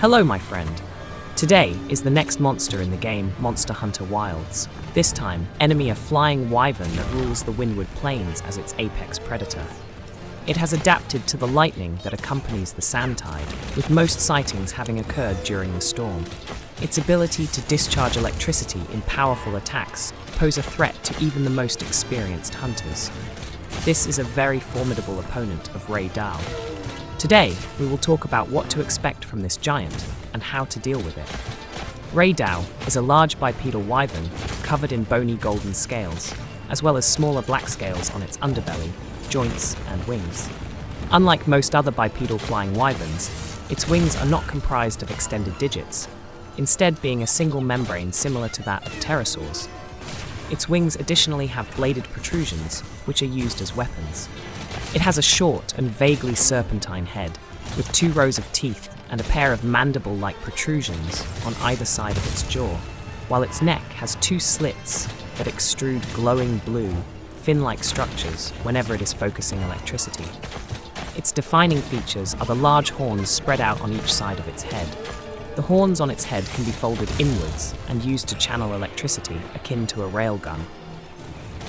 Hello, my friend. Today is the next monster in the game Monster Hunter Wilds. This time, enemy a flying wyvern that rules the Windward Plains as its apex predator. It has adapted to the lightning that accompanies the sand tide, with most sightings having occurred during the storm. Its ability to discharge electricity in powerful attacks pose a threat to even the most experienced hunters. This is a very formidable opponent of Rey Dau. Today, we will talk about what to expect from this giant and how to deal with it. Rey Dau is a large bipedal wyvern covered in bony golden scales, as well as smaller black scales on its underbelly, joints, and wings. Unlike most other bipedal flying wyverns, its wings are not comprised of extended digits, instead being a single membrane similar to that of pterosaurs. Its wings additionally have bladed protrusions, which are used as weapons. It has a short and vaguely serpentine head, with 2 rows of teeth and a pair of mandible-like protrusions on either side of its jaw, while its neck has 2 slits that extrude glowing blue, fin-like structures whenever it is focusing electricity. Its defining features are the large horns spread out on each side of its head. The horns on its head can be folded inwards and used to channel electricity akin to a railgun.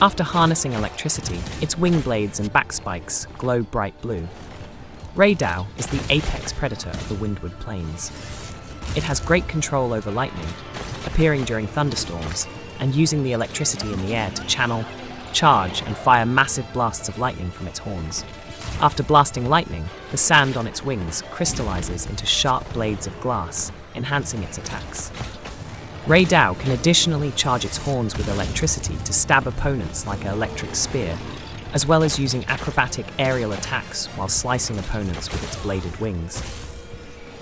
After harnessing electricity, its wing blades and back spikes glow bright blue. Rey Dau is the apex predator of the Windward Plains. It has great control over lightning, appearing during thunderstorms and using the electricity in the air to channel, charge, and fire massive blasts of lightning from its horns. After blasting lightning, the sand on its wings crystallizes into sharp blades of glass, enhancing its attacks. Rey Dau can additionally charge its horns with electricity to stab opponents like an electric spear, as well as using acrobatic aerial attacks while slicing opponents with its bladed wings.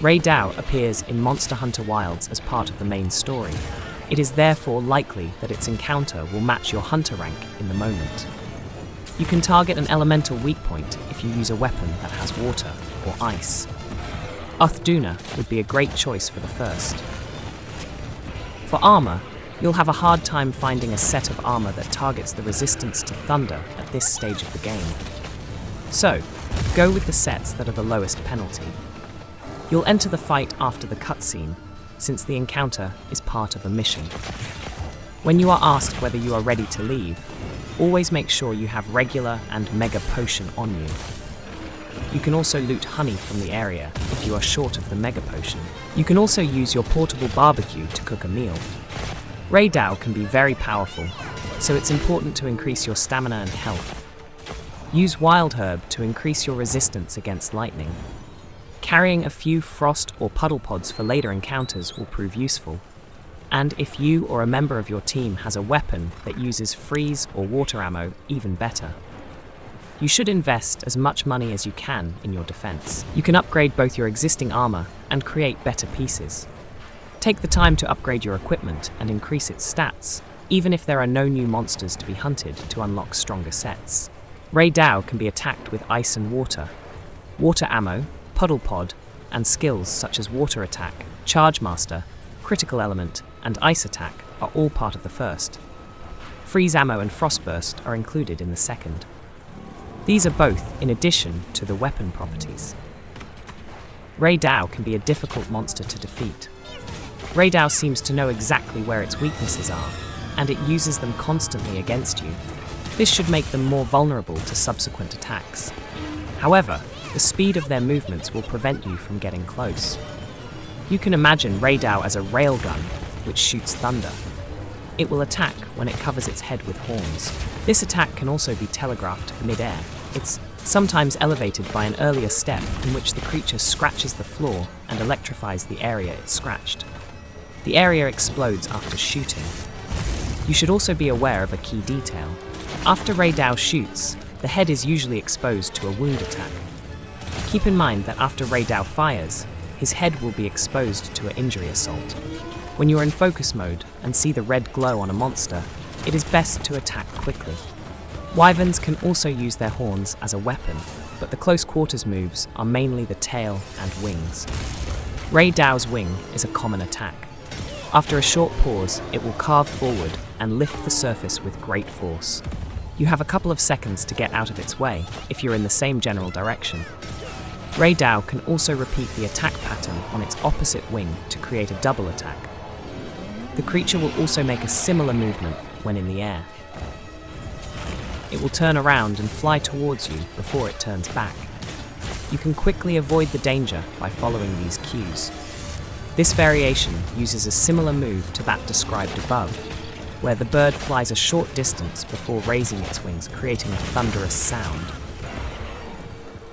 Rey Dau appears in Monster Hunter Wilds as part of the main story. It is therefore likely that its encounter will match your hunter rank in the moment. You can target an elemental weak point if you use a weapon that has water or ice. Uthduna would be a great choice for the first. For armor, you'll have a hard time finding a set of armor that targets the resistance to thunder at this stage of the game. So, go with the sets that are the lowest penalty. You'll enter the fight after the cutscene, since the encounter is part of a mission. When you are asked whether you are ready to leave, always make sure you have regular and mega potion on you. You can also loot honey from the area if you are short of the mega potion. You can also use your portable barbecue to cook a meal. Rey Dau can be very powerful, so it's important to increase your stamina and health. Use wild herb to increase your resistance against lightning. Carrying a few frost or puddle pods for later encounters will prove useful. And if you or a member of your team has a weapon that uses freeze or water ammo, even better. You should invest as much money as you can in your defense. You can upgrade both your existing armor and create better pieces. Take the time to upgrade your equipment and increase its stats, even if there are no new monsters to be hunted to unlock stronger sets. Rey Dau can be attacked with ice and water. Water ammo, puddle pod, and skills such as water attack, charge master, critical element, and ice attack are all part of the first. Freeze ammo and frostburst are included in the second. These are both in addition to the weapon properties. Rey Dau can be a difficult monster to defeat. Rey Dau seems to know exactly where its weaknesses are, and it uses them constantly against you. This should make them more vulnerable to subsequent attacks. However, the speed of their movements will prevent you from getting close. You can imagine Rey Dau as a railgun, which shoots thunder. It will attack when it covers its head with horns. This attack can also be telegraphed mid-air. It's sometimes elevated by an earlier step in which the creature scratches the floor and electrifies the area it scratched. The area explodes after shooting. You should also be aware of a key detail. After Rey Dau shoots, the head is usually exposed to a wound attack. Keep in mind that after Rey Dau fires, his head will be exposed to an injury assault. When you are in focus mode and see the red glow on a monster, it is best to attack quickly. Wyverns can also use their horns as a weapon, but the close quarters moves are mainly the tail and wings. Rey Dau's wing is a common attack. After a short pause, it will carve forward and lift the surface with great force. You have a couple of seconds to get out of its way if you're in the same general direction. Rey Dau can also repeat the attack pattern on its opposite wing to create a double attack. The creature will also make a similar movement when in the air. It will turn around and fly towards you before it turns back. You can quickly avoid the danger by following these cues. This variation uses a similar move to that described above, where the bird flies a short distance before raising its wings, creating a thunderous sound.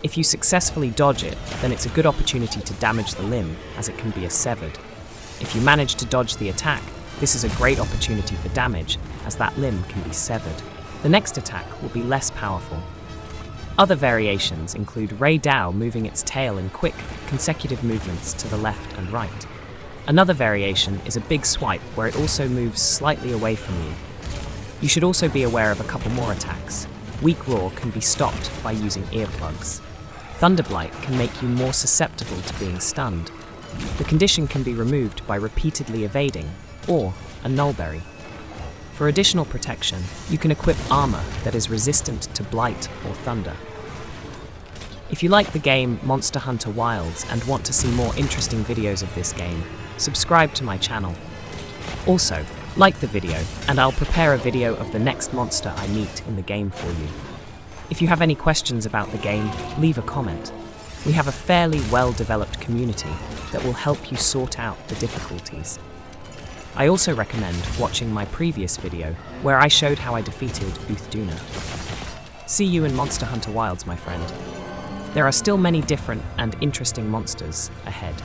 If you successfully dodge it, then it's a good opportunity to damage the limb, as it can be severed. If you manage to dodge the attack, this is a great opportunity for damage, as that limb can be severed. The next attack will be less powerful. Other variations include Rey Dau moving its tail in quick, consecutive movements to the left and right. Another variation is a big swipe where it also moves slightly away from you. You should also be aware of a couple more attacks. Weak Roar can be stopped by using earplugs. Thunderblight can make you more susceptible to being stunned. The condition can be removed by repeatedly evading, or a Nullberry. For additional protection, you can equip armor that is resistant to blight or thunder. If you like the game Monster Hunter Wilds and want to see more interesting videos of this game, subscribe to my channel. Also, like the video, and I'll prepare a video of the next monster I meet in the game for you. If you have any questions about the game, leave a comment. We have a fairly well-developed community that will help you sort out the difficulties. I also recommend watching my previous video where I showed how I defeated Uthduna. See you in Monster Hunter Wilds, my friend. There are still many different and interesting monsters ahead.